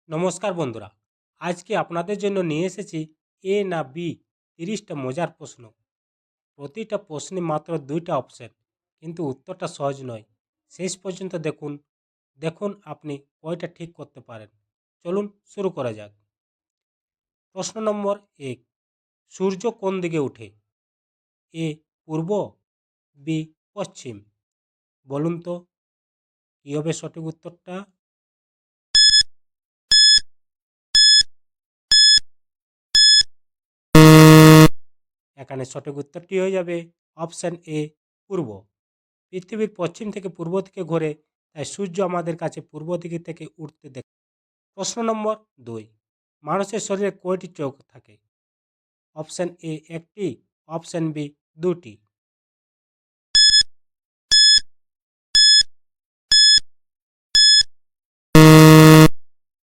নমস্কার বন্ধুরা, আজকে আপনাদের জন্য নিয়ে এসেছি এ না বি 30টা মজার প্রশ্ন। প্রতিটা প্রশ্নে মাত্র 2টা অপশন, কিন্তু উত্তরটা সহজ নয়। শেষ পর্যন্ত দেখুন, দেখুন আপনি কয়টা ঠিক করতে পারেন। চলুন শুরু করা যাক। প্রশ্ন নম্বর 1, সূর্য কোন দিকে ওঠে? এ পূর্ব, বি পশ্চিম। বলুন তো কী হবে সঠিক উত্তরটা? এখানে সঠিক উত্তরটি হয়ে যাবে অপশন এ, পূর্ব। পৃথিবীর পশ্চিম থেকে পূর্ব দিকে ঘোরে, তাই সূর্য আমাদের কাছে পূর্ব দিকে থেকে উঠতে দেখে। প্রশ্ন নম্বর 2, মানুষের শরীরে কয়টি চোখ থাকে? অপশন এ 1টি, অপশন বি 2টি।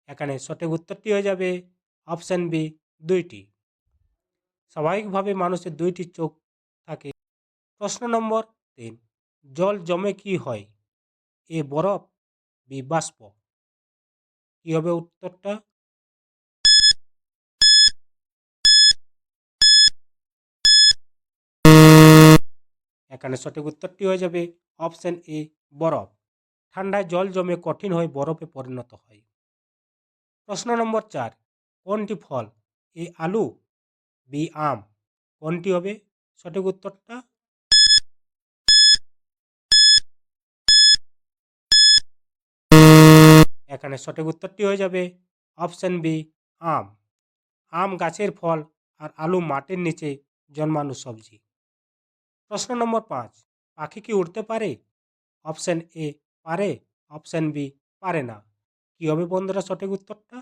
এখানে সঠিক উত্তরটি হয়ে যাবে অপশন বি 2টি। স্বাভাবিকভাবে মানুষের 2টি চোখ থাকে। প্রশ্ন নম্বর 3, জল জমে কি হয়? এ বরফ, বি বাষ্প। কি হবে উত্তরটা? এখানে সঠিক উত্তরটি হয়ে যাবে অপশন এ, বরফ। ঠান্ডায় জল জমে কঠিন হয়ে বরফে পরিণত হয়। প্রশ্ন নম্বর 4, কোনটি ফল? এ আলু, বি আম। কোনটি হবে সঠিক উত্তরটা? এখানে সঠিক উত্তরটি হয়ে যাবে অপশন বি, আম। আম গাছের ফল আর আলু মাটির নিচে জন্মানো সবজি। প্রশ্ন নম্বর 5, পাখি কি উড়তে পারে? অপশন এ পারে, অপশন বি পারে না। কি হবে বন্ধুরা সঠিক উত্তরটা?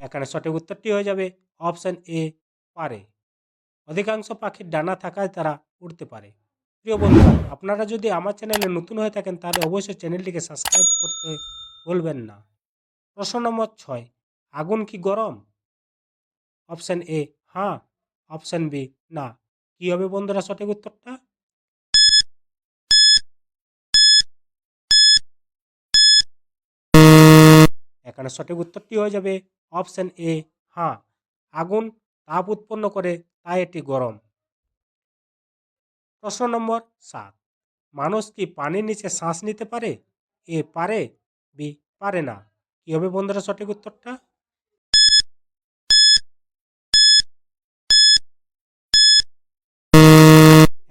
এখানে সঠিক উত্তরটি হয়ে যাবে অপশন এ, পারে। অধিকাংশ পাখির ডানা থাকায় তারা উড়তে পারে। প্রিয় বন্ধুরা, আপনারা যদি আমার চ্যানেলে নতুন হয়ে থাকেন তাহলে অবশ্যই চ্যানেলটিকে সাবস্ক্রাইব করতে ভুলবেন না। প্রশ্ন নম্বর 6, আগুন কি গরম? অপশন এ হ্যাঁ, অপশন বি না। কি হবে বন্ধুরা সঠিক উত্তরটা? এখানে সঠিক উত্তরটি হয়ে যাবে অপশন এ হ্যাঁ। আগুন তাপ উৎপন্ন করে, তাই এটি গরম। প্রশ্ন নম্বর 7, মানুষ কি পানির নিচে শ্বাস নিতে পারে? এ পারে, বি পারে না। কি হবে বন্ধুরা সঠিক উত্তরটা?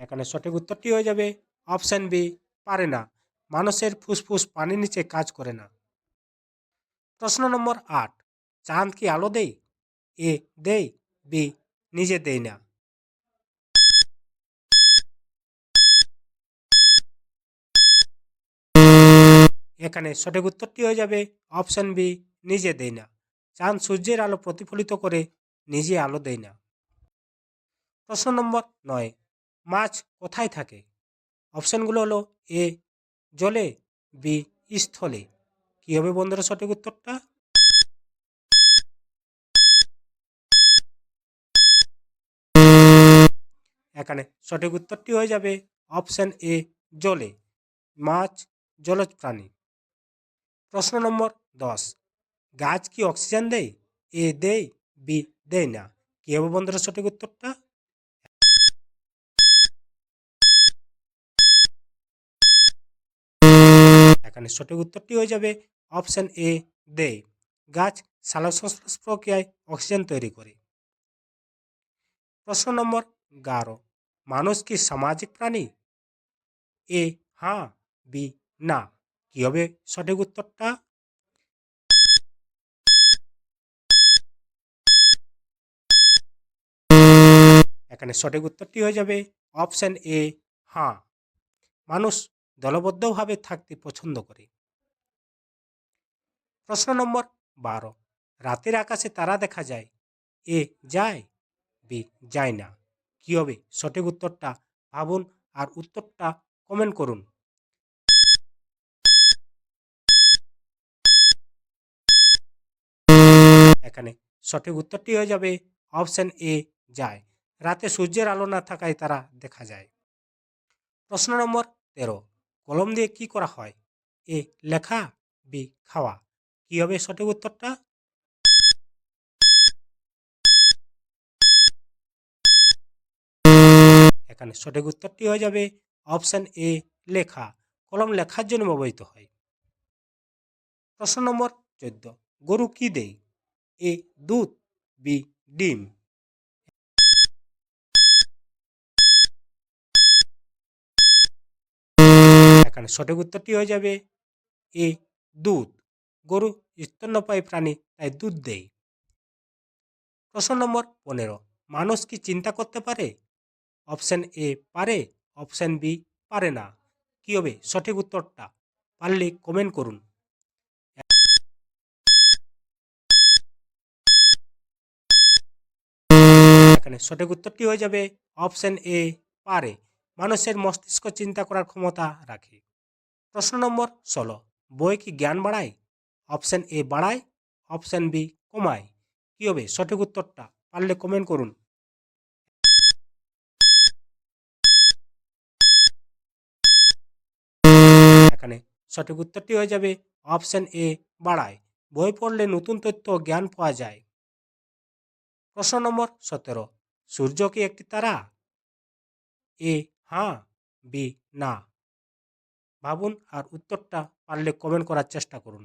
এখানে সঠিক উত্তরটি হয়ে যাবে অপশন বি, পারে না। মানুষের ফুসফুস পানির নিচে কাজ করে না। প্রশ্ন নম্বর 8, চাঁদ কি আলো দেয়? এ দেয়, বি নিজে দেয় না। এখানে সঠিক উত্তরটি হয়ে যাবে অপশন বি, নিজে দেয় না। চাঁদ সূর্যের আলো প্রতিফলিত করে, নিজে আলো দেয় না। প্রশ্ন নম্বর 9, মাছ কোথায় থাকে? অপশনগুলো হলো এ জলে, বি স্থলে। কি হবে বন্ধুরা সঠিক উত্তরটা? এখানে সঠিক উত্তরটি হয়ে যাবে অপশন এ, জলে। মাছ জলজ প্রাণী। প্রশ্ন নম্বর 10, গাছ কি অক্সিজেন দেয়? এ দেয়, বি দেয় না। কি হবে বন্ধুরা সঠিক উত্তরটা? এখানে সঠিক উত্তরটি হয়ে যাবে অপশন এ, দেয়। গাছ সালোকসংশ্লেষ প্রক্রিয়ায় অক্সিজেন তৈরি করে। প্রশ্ন নম্বর 11, মানুষ কি সামাজিক প্রাণী? এ হ্যাঁ, বি না। কি হবে সঠিক উত্তরটা? এখানে সঠিক উত্তরটি হয়ে যাবে অপশন এ, হ্যাঁ। মানুষ দলবদ্ধভাবে থাকতে পছন্দ করে। প্রশ্ন নম্বর 12, রাতের আকাশে তারা দেখা যায়? এ যায়, বি যায় না। কি হবে সঠিক উত্তরটা? ভাবুন আর উত্তরটা কমেন্ট করুন। এখানে সঠিক উত্তরটি হয়ে যাবে অপশন এ, যায়। রাতে সূর্যের আলো না থাকায় তারা দেখা যায়। প্রশ্ন নম্বর 13 কলম দিয়ে কি করা হয়? এ লেখা, বি খাওয়া। কি হবে সঠিক উত্তরটা? এখানে সঠিক উত্তরটি হয়ে যাবে অপশন এ লেখা। কলম লেখার জন্য ব্যবহৃত হয়। প্রশ্ন নম্বর 14 গরু কি দেয়? এ দুধ, বি ডিম। এখানে সঠিক উত্তরটি হয়ে যাবে এ দুধ। গরু স্তন্যপায়ী প্রাণী, তাই দুধ দেয়। প্রশ্ন নম্বর 15 মানুষ কি চিন্তা করতে পারে? অপশন এ পারে, অপশন বি পারে না। কি হবে সঠিক উত্তরটা? পারলে কমেন্ট করুন। এখানে সঠিক উত্তরটি হয়ে যাবে অপশন এ পারে। মানুষের মস্তিষ্ক চিন্তা করার ক্ষমতা রাখে। প্রশ্ন নম্বর 16 বই কি জ্ঞান বাড়ায়? অপশন এ বাড়ায়, অপশন বি কমায়। কি হবে সঠিক উত্তরটা? পারলে কমেন্ট করুন। এখানে সঠিক উত্তরটি হয়ে যাবে অপশন এ বাড়ায়। বই পড়লে নতুন তথ্য ও জ্ঞান পাওয়া যায়। প্রশ্ন নম্বর 17 সূর্য কি একটি তারা? এ হ্যাঁ, বি না। ভাবুন আর উত্তরটা পারলে কমেন্ট করার চেষ্টা করুন।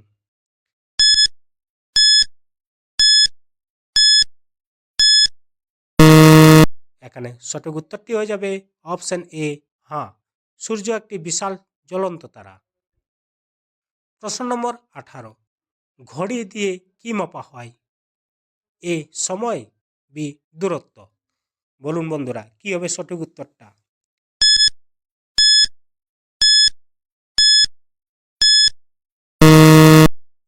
এখানে সঠিক উত্তরটি হয়ে যাবে অপশন এ হ্যাঁ, সূর্য একটি বিশাল জ্বলন্ত তারা। প্রশ্ন নম্বর 18 ঘড়ি দিয়ে কি মাপা হয়? এ সময়, বি দূরত্ব। বলুন বন্ধুরা কি হবে সঠিক উত্তরটা?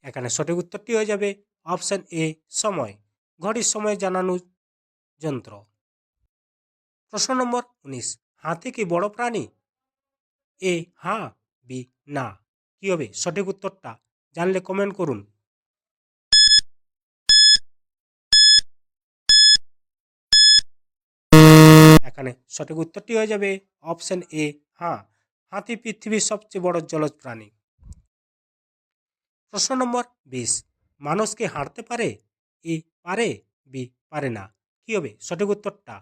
এখানে সঠিক উত্তরটি হয়ে যাবে অপশন এ সময়। ঘড়ির সময় জানানোর যন্ত্র। প্রশ্ন নম্বর 19 হাতি কি বড় প্রাণী? এ হ্যাঁ, বি না। কি হবে সঠিক উত্তরটা? জানলে কমেন্ট করুন। এখানে সঠিক উত্তরটি হয়ে যাবে অপশন এ হ্যাঁ, হাতি পৃথিবীর সবচেয়ে বড় জলজ প্রাণী। প্রশ্ন নম্বর 20 মানুষ কি হাঁটতে পারে? এ পারে, বি পারে না। কি হবে সঠিক উত্তরটা?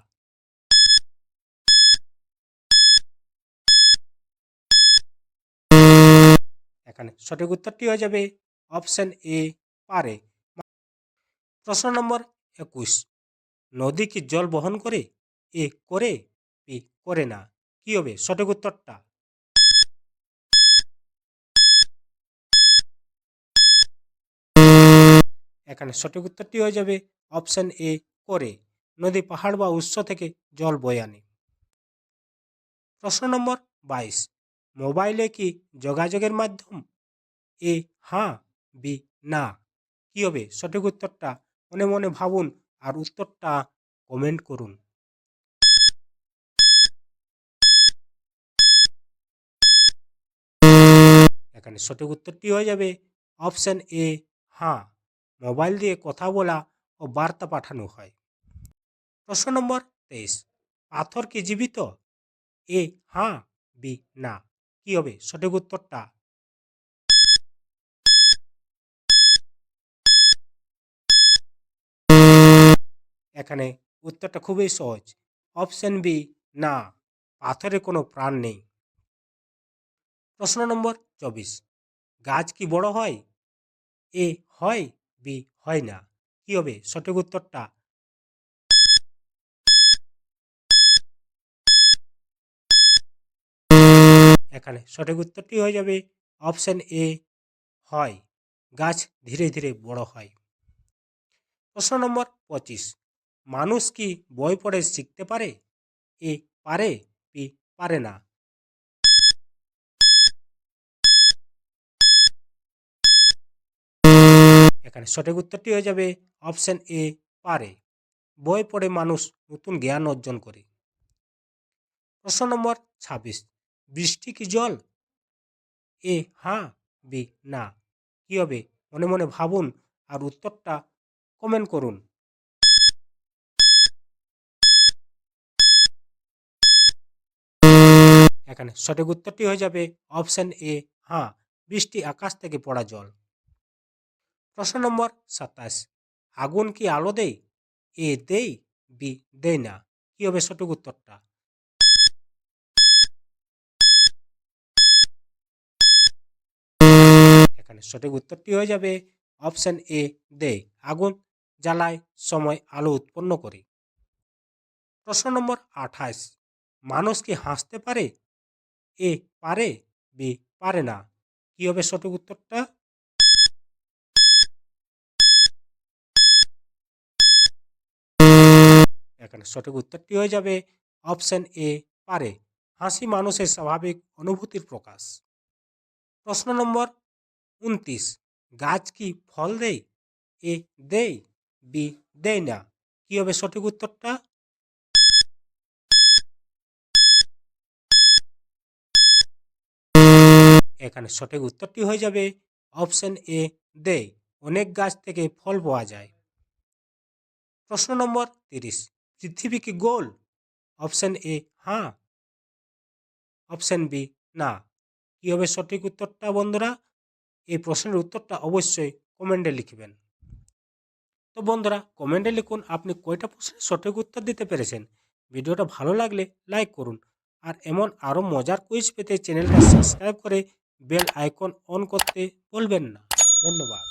এখানে সঠিক উত্তরটি হয়ে যাবে অপশন এ পারে। প্রশ্ন নম্বর 21 নদী কি জল বহন করে? এ করে, বি করে না। কি হবে সঠিক উত্তরটা? এখানে সঠিক উত্তরটি হয়ে যাবে অপশন এ করে। নদী পাহাড় বা উৎস থেকে জল বয়ে আনে। প্রশ্ন নম্বর 22 মোবাইলে কি যোগাযোগের মাধ্যম? এ হ্যাঁ, বি না। কি হবে সঠিক উত্তরটা? মনে মনে ভাবুন আর উত্তরটা কমেন্ট করুন। এখানে সঠিক উত্তরটি হয়ে যাবে অপশন এ হ্যাঁ, মোবাইল দিয়ে কথা বলা ও বার্তা পাঠানো হয়। প্রশ্ন নম্বর 23 পাথর কি জীবিত? এ হ্যাঁ, বি না। কি হবে সঠিক উত্তরটা? এখানে উত্তরটা খুবই সহজ। অপশন বি না, পাথরে কোনো প্রাণ নেই। প্রশ্ন নম্বর 24 গাছ কি বড় হয়? এ হয়, বি হয় না। কি হবে সঠিক উত্তরটা? এখানে সঠিক উত্তরটি হয়ে যাবে অপশন এ হয়। গাছ ধীরে ধীরে বড় হয়। প্রশ্ন নম্বর 25 মানুষ কি বই পড়ে শিখতে পারে? এ পারে, বি পারে না। এখানে সঠিক উত্তরটি হয়ে যাবে অপশন এ পারে। বই পড়ে মানুষ নতুন জ্ঞান অর্জন করে। প্রশ্ন নম্বর 26 বৃষ্টি কি জল? এ হ্যাঁ, বি না। কি হবে মনে মনে ভাবুন আর উত্তরটা কমেন্ট করুন। এখানে সঠিক উত্তরটি হয়ে যাবে অপশন এ, হ্যাঁ, বৃষ্টি আকাশ থেকে পড়া জল। প্রশ্ন নম্বর 27, আগুন কি আলো দেয়? এ দেয়, বি দেয় না। কি হবে সঠিক উত্তরটা? এখানে সঠিক উত্তরটি হয়ে যাবে অপশন এ, দেয়। আগুন জ্বালায় সময় আলো উৎপন্ন করে। প্রশ্ন নম্বর 28, মানুষ কি হাসতে পারে? এ পারে, বি পারে না। কি হবে সঠিক উত্তরটা? এখানে সঠিক উত্তরটি হয়ে যাবে অপশন এ, পারে। হাসি মানুষের স্বাভাবিক অনুভূতির প্রকাশ। প্রশ্ন নম্বর 29, গাছ কি ফল দেয়? এ দেয়, বি দেয় না। কি হবে সঠিক উত্তরটা? এখানে সঠিক উত্তরটি হয়ে যাবে অপশন এ, দেয়। অনেক গাছ থেকে ফল পাওয়া যায়। প্রশ্ন নম্বর 30, পৃথিবী কি গোল? অপশন এ, হ্যাঁ, অপশন বি না। কি হবে সঠিক উত্তরটা বন্ধুরা? এই প্রশ্নের উত্তরটা অবশ্যই কমেন্টে লিখবেন। তো বন্ধুরা, কমেন্টে লিখুন আপনি কয়টা প্রশ্নের সঠিক উত্তর দিতে পেরেছেন। ভিডিওটা ভালো লাগলে লাইক করুন। আর এমন আরও মজার কুইজ পেতে চ্যানেলটা সাবস্ক্রাইব করে বেল আইকন অন করতে ভুলবেন না। ধন্যবাদ।